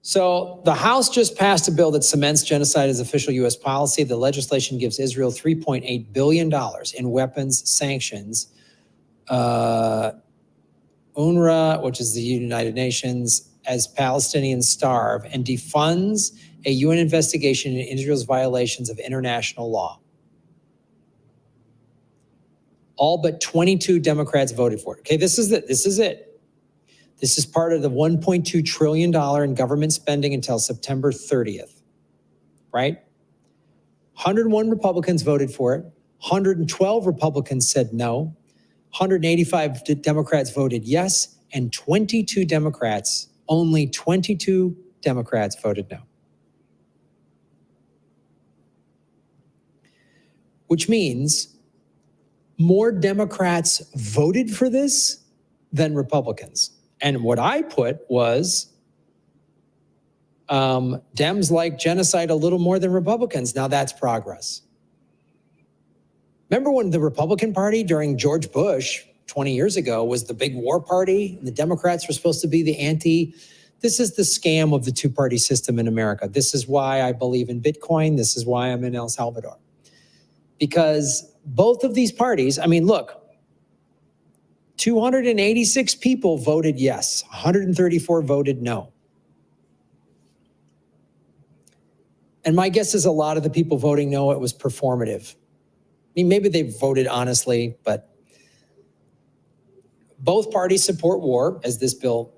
So the House just passed a bill that cements genocide as official U.S. policy. The legislation gives Israel $3.8 billion in weapons sanctions. UNRWA, which is the United Nations, as Palestinians starve, and defunds a UN investigation into Israel's violations of international law. All but 22 Democrats voted for it. Okay, this is it. This is it. This is part of the $1.2 trillion in government spending until September 30th, right? 101 Republicans voted for it. 112 Republicans said no. 185 Democrats voted yes, and 22 Democrats, only 22 Democrats voted no. Which means more Democrats voted for this than Republicans. And what I put was Dems like genocide a little more than Republicans. Now that's progress. Remember when the Republican Party during George Bush 20 years ago was the big war party, and the Democrats were supposed to be the anti? This is the scam of the two-party system in America. This is why I believe in Bitcoin. This is why I'm in El Salvador. Because both of these parties, I mean, look, 286 people voted yes, 134 voted no. And my guess is a lot of the people voting no, it was performative. I mean, maybe they voted honestly, but both parties support war, as this bill.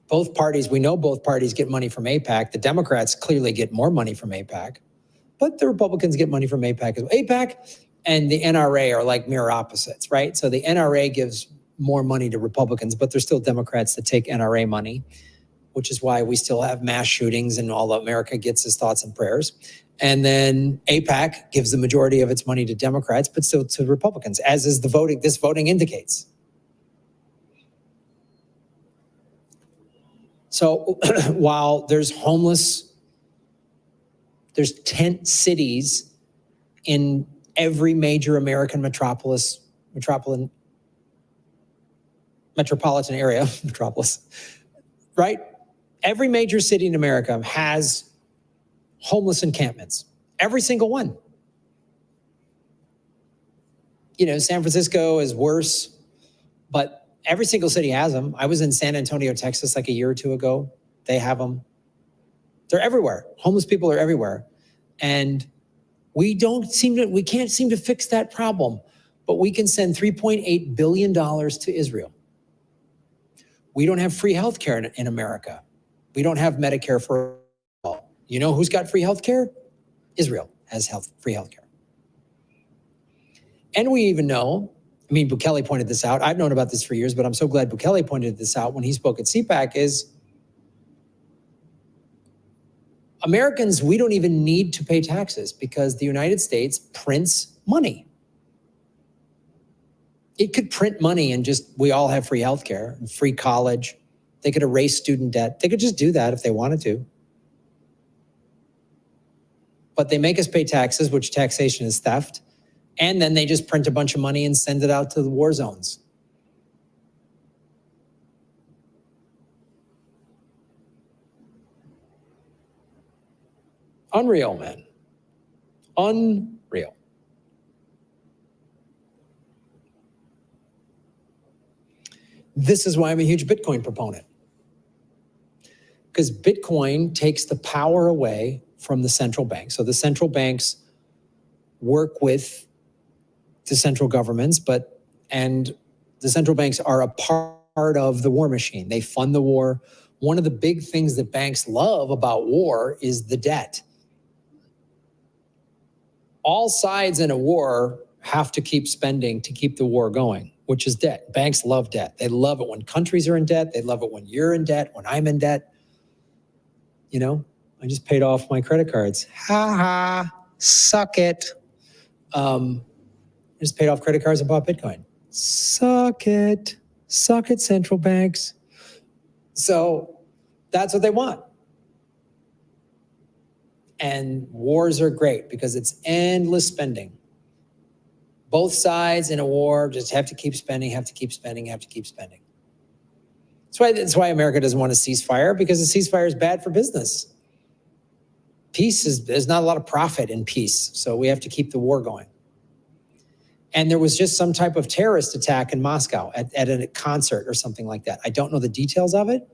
Both parties, we know both parties get money from AIPAC. The Democrats clearly get more money from AIPAC, but the Republicans get money from AIPAC as well. AIPAC and the NRA are like mirror opposites, right? So the NRA gives more money to Republicans, but there's still Democrats that take NRA money, which is why we still have mass shootings and all America gets his thoughts and prayers. And then AIPAC gives the majority of its money to Democrats, but still to Republicans, as is the voting, this voting indicates. So while there's tent cities in every major American metropolitan area, right? Every major city in America has homeless encampments. Every single one. You know, San Francisco is worse, but every single city has them. I was in San Antonio, Texas, like a year or two ago. They have them. They're everywhere. Homeless people are everywhere. And we can't seem to fix that problem, but we can send $3.8 billion to Israel. We don't have free healthcare in America. We don't have Medicare for all. You know who's got free healthcare? Israel has free healthcare. And we even know, I mean, Bukele pointed this out. I've known about this for years, but I'm so glad Bukele pointed this out when he spoke at CPAC is Americans, we don't even need to pay taxes because the United States prints money. It could print money and just, we all have free healthcare and free college. They could erase student debt. They could just do that if they wanted to. But they make us pay taxes, which taxation is theft. And then they just print a bunch of money and send it out to the war zones. Unreal, man. Unreal. This is why I'm a huge Bitcoin proponent. Because Bitcoin takes the power away from the central bank. So the central banks work with the central governments, and the central banks are a part of the war machine. They fund the war. One of the big things that banks love about war is the debt. All sides in a war have to keep spending to keep the war going, which is debt. Banks love debt. They love it when countries are in debt. They love it when you're in debt, when I'm in debt. You know, I just paid off my credit cards. Ha ha, suck it. I just paid off credit cards and bought Bitcoin. Suck it. Suck it, central banks. So that's what they want. And wars are great because it's endless spending. Both sides in a war just have to keep spending, have to keep spending, have to keep spending. That's why America doesn't want a ceasefire, because a ceasefire is bad for business. There's not a lot of profit in peace, so we have to keep the war going. And there was just some type of terrorist attack in Moscow at a concert or something like that. I don't know the details of it,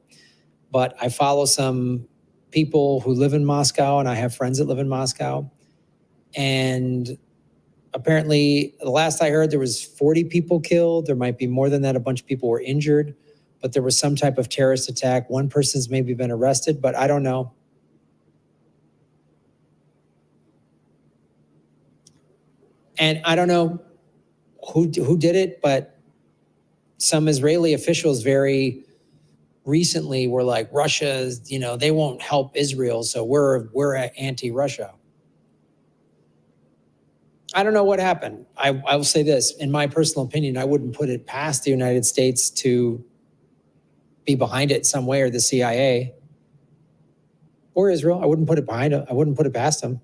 but I follow some people who live in Moscow, and I have friends that live in Moscow. And apparently, the last I heard, there was 40 people killed. There might be more than that. A bunch of people were injured, but there was some type of terrorist attack. One person's maybe been arrested, but I don't know. And I don't know who did it, but some Israeli officials very recently were like, Russia's, they won't help Israel, so we're anti-Russia. I don't know what happened. I will say this, in my personal opinion, I wouldn't put it past the United States to be behind it in some way, or the CIA or Israel. I wouldn't put it behind it. I wouldn't put it past them.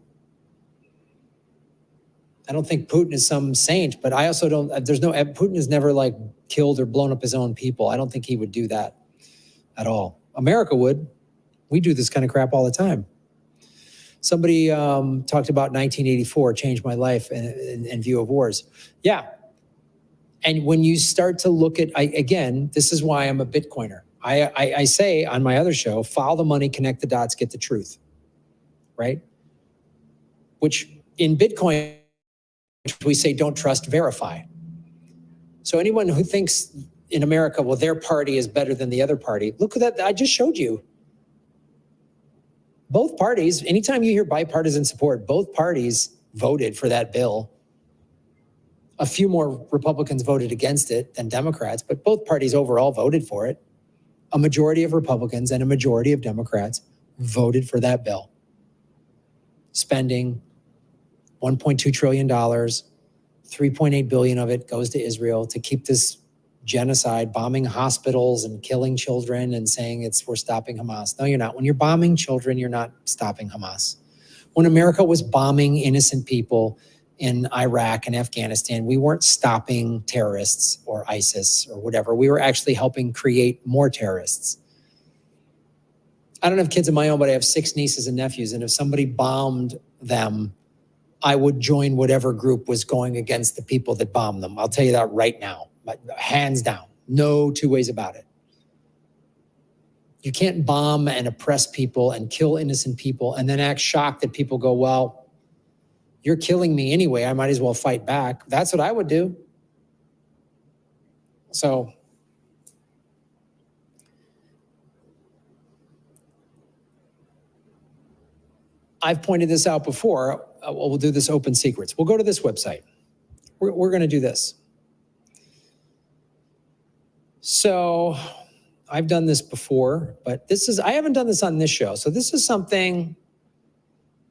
I don't think Putin is some saint, but I also don't, Putin has never like killed or blown up his own people. I don't think he would do that at all. America would. We do this kind of crap all the time. Somebody talked about 1984, changed my life in view of wars. Yeah. And when you start to look at, again, this is why I'm a Bitcoiner. I say on my other show, follow the money, connect the dots, get the truth, right? Which in Bitcoin, we say don't trust, verify. So anyone who thinks in America, well, their party is better than the other party, look at that. I just showed you. Both parties, anytime you hear bipartisan support, both parties voted for that bill. A few more Republicans voted against it than Democrats, but both parties overall voted for it. A majority of Republicans and a majority of Democrats voted for that bill. Spending $1.2 trillion, 3.8 billion of it goes to Israel to keep this genocide, bombing hospitals and killing children and saying we're stopping Hamas. No, you're not. When you're bombing children, you're not stopping Hamas. When America was bombing innocent people in Iraq and Afghanistan, we weren't stopping terrorists or ISIS or whatever. We were actually helping create more terrorists. I don't have kids of my own, but I have 6 nieces and nephews. And if somebody bombed them, I would join whatever group was going against the people that bombed them. I'll tell you that right now, hands down, no two ways about it. You can't bomb and oppress people and kill innocent people and then act shocked that people go, well, you're killing me anyway, I might as well fight back. That's what I would do. So I've pointed this out before. We'll do this open secrets. We'll go to this website. We're going to do this. So I've done this before, but I haven't done this on this show. So this is something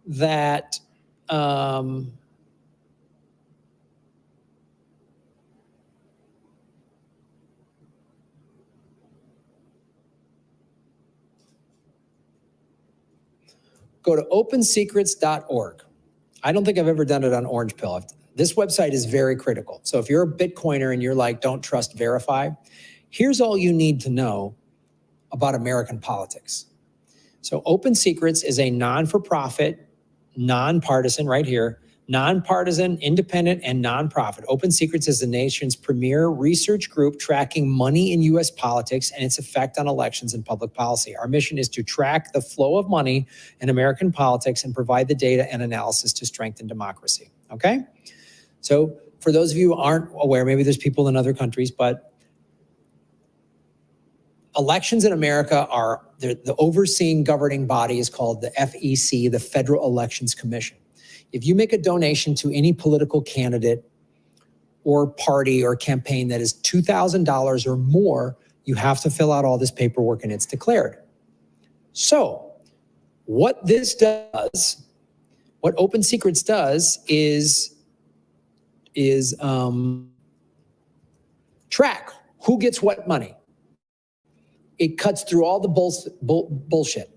that go to OpenSecrets.org. I don't think I've ever done it on Orange Pill. This website is very critical. So if you're a Bitcoiner and you're like, don't trust, verify, here's all you need to know about American politics. So Open Secrets is a non-for-profit, nonpartisan, right here, nonpartisan, independent, and nonprofit. Open Secrets is the nation's premier research group tracking money in U.S. politics and its effect on elections and public policy. Our mission is to track the flow of money in American politics and provide the data and analysis to strengthen democracy. Okay? So for those of you who aren't aware, maybe there's people in other countries, but elections in America are, the overseeing governing body is called the FEC, the Federal Elections Commission. If you make a donation to any political candidate or party or campaign that is $2,000 or more, you have to fill out all this paperwork and it's declared. So what this does, what Open Secrets does is track who gets what money. It cuts through all the bullshit.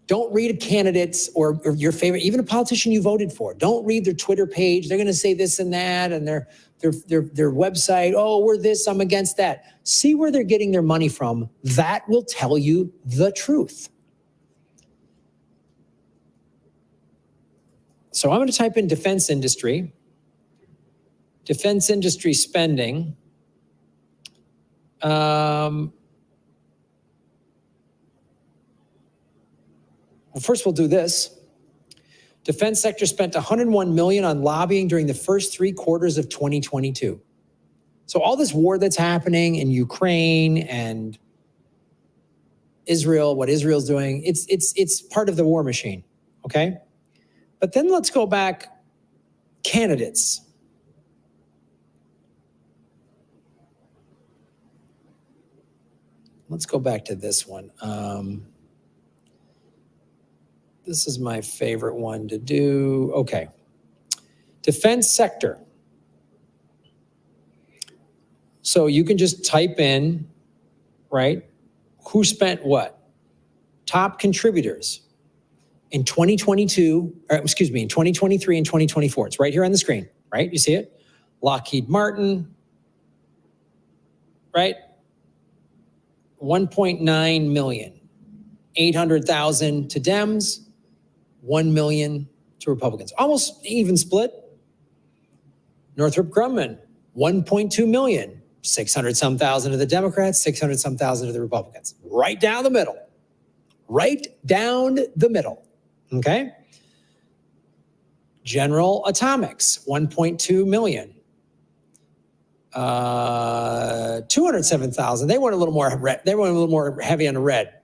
Don't read a candidate's or your favorite, even a politician you voted for. Don't read their Twitter page. They're going to say this and that, and their website. Oh, we're this, I'm against that. See where they're getting their money from. That will tell you the truth. So I'm going to type in defense industry spending. Well, first we'll do this. Defense sector spent $101 million on lobbying during the first 3 quarters of 2022. So all this war that's happening in Ukraine and Israel, what Israel's doing, it's part of the war machine, okay? But then let's go back, candidates. Let's go back to this one. This is my favorite one to do. Okay. Defense sector. So you can just type in, right, who spent what? Top contributors in 2022, or excuse me, in 2023 and 2024. It's right here on the screen, right? You see it? Lockheed Martin, right? 1.9 million, 800,000 to Dems, 1 million to Republicans. Almost even split. Northrop Grumman, 1.2 million, 600-some thousand to the Democrats, 600-some thousand to the Republicans. Right down the middle. Right down the middle. Okay? General Atomics, 1.2 million. 207,000. They went a little more red. They went a little more heavy on the red.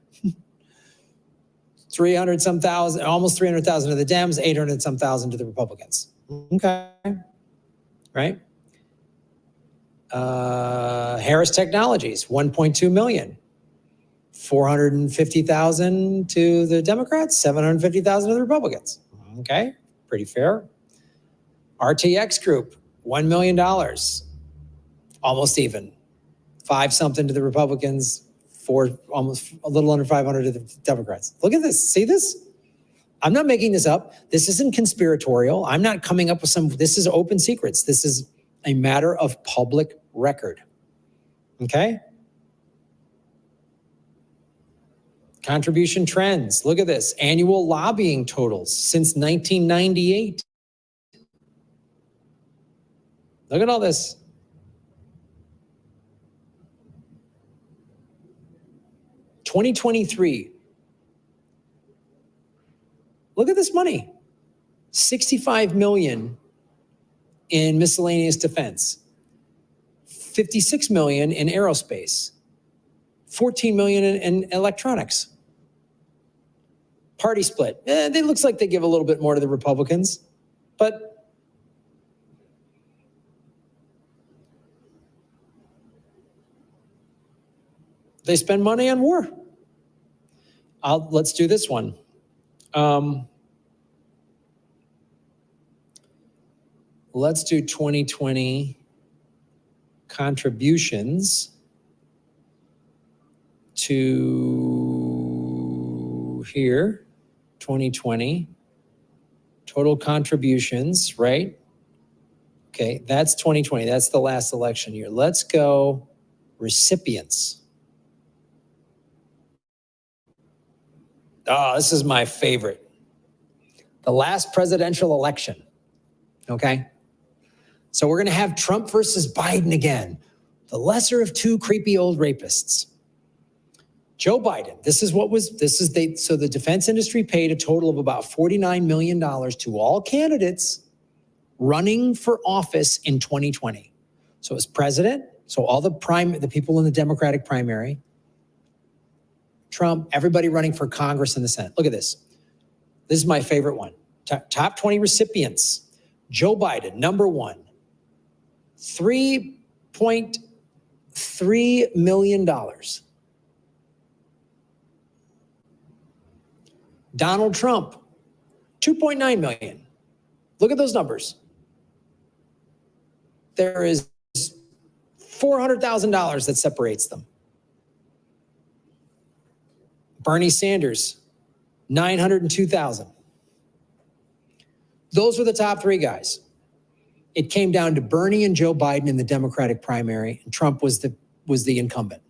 300-some thousand, almost 300,000 to the Dems, 800-some thousand to the Republicans. Okay. Right? Harris Technologies, 1.2 million. 450,000 to the Democrats, 750,000 to the Republicans. Okay, pretty fair. RTX Group, $1 million. Almost even. 5-something to the Republicans, almost a little under 500 to the Democrats. Look at this. See this? I'm not making this up. This isn't conspiratorial. I'm not coming up with this is open secrets. This is a matter of public record. Okay? Contribution trends. Look at this. Annual lobbying totals since 1998. Look at all this. $2023. Look at this money. $65 million in miscellaneous defense. $56 million in aerospace. $14 million in electronics. Party split. It looks like they give a little bit more to the Republicans, but they spend money on war. Let's do this one. Let's do 2020 contributions to here, 2020, total contributions, right? Okay, that's 2020. That's the last election year. Let's go recipients. Oh, this is my favorite. The last presidential election, okay? So we're gonna have Trump versus Biden again. The lesser of two creepy old rapists. Joe Biden, so the defense industry paid a total of about $49 million to all candidates running for office in 2020. So as president, so all the people in the Democratic primary, Trump, everybody running for Congress and the Senate. Look at this. This is my favorite one. Top 20 recipients. Joe Biden, number one, $3.3 million. Donald Trump, $2.9 million. Look at those numbers. There is $400,000 that separates them. Bernie Sanders, $902,000. Those were the top 3 guys. It came down to Bernie and Joe Biden in the Democratic primary, and Trump was the was the incumbent.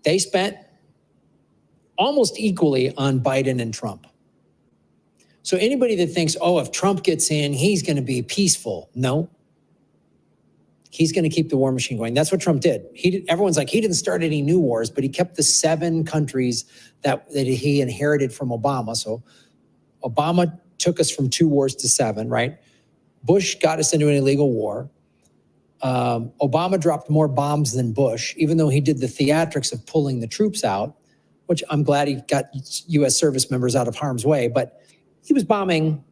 They spent almost equally on Biden and Trump. So anybody that thinks, oh, if Trump gets in, he's going to be peaceful. No. He's going to keep the war machine going. That's what Trump did. Everyone's like, he didn't start any new wars, but he kept the 7 countries that he inherited from Obama. So Obama took us from 2 wars to 7, right? Bush got us into an illegal war. Obama dropped more bombs than Bush, even though he did the theatrics of pulling the troops out, which I'm glad he got U.S. service members out of harm's way. But he was bombing.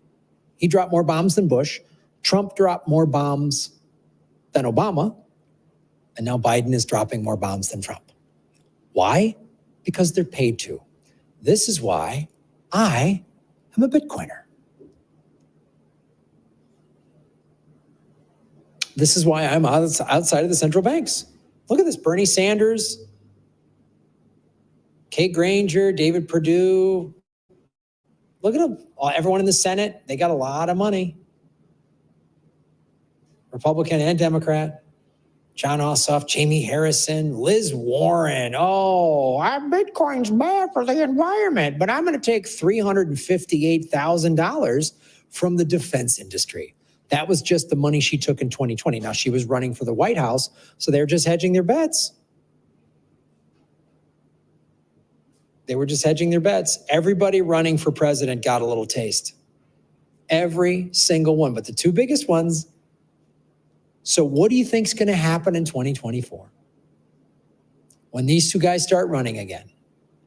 He dropped more bombs than Bush. Trump dropped more bombs than Obama. And now Biden is dropping more bombs than Trump. Why? Because they're paid to. This is why I am a Bitcoiner. This is why I'm outside of the central banks. Look at this, Bernie Sanders, Kate Granger, David Perdue. Look at them, everyone in the Senate, they got a lot of money. Republican and Democrat, John Ossoff, Jamie Harrison, Liz Warren. Oh, Bitcoin's bad for the environment, but I'm going to take $358,000 from the defense industry. That was just the money she took in 2020. Now, she was running for the White House, so they're just hedging their bets. They were just hedging their bets. Everybody running for president got a little taste. Every single one, but the 2 biggest ones. So what do you think is going to happen in 2024? When these 2 guys start running again,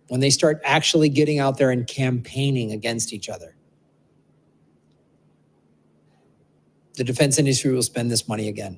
when they start actually getting out there and campaigning against each other, the defense industry will spend this money again.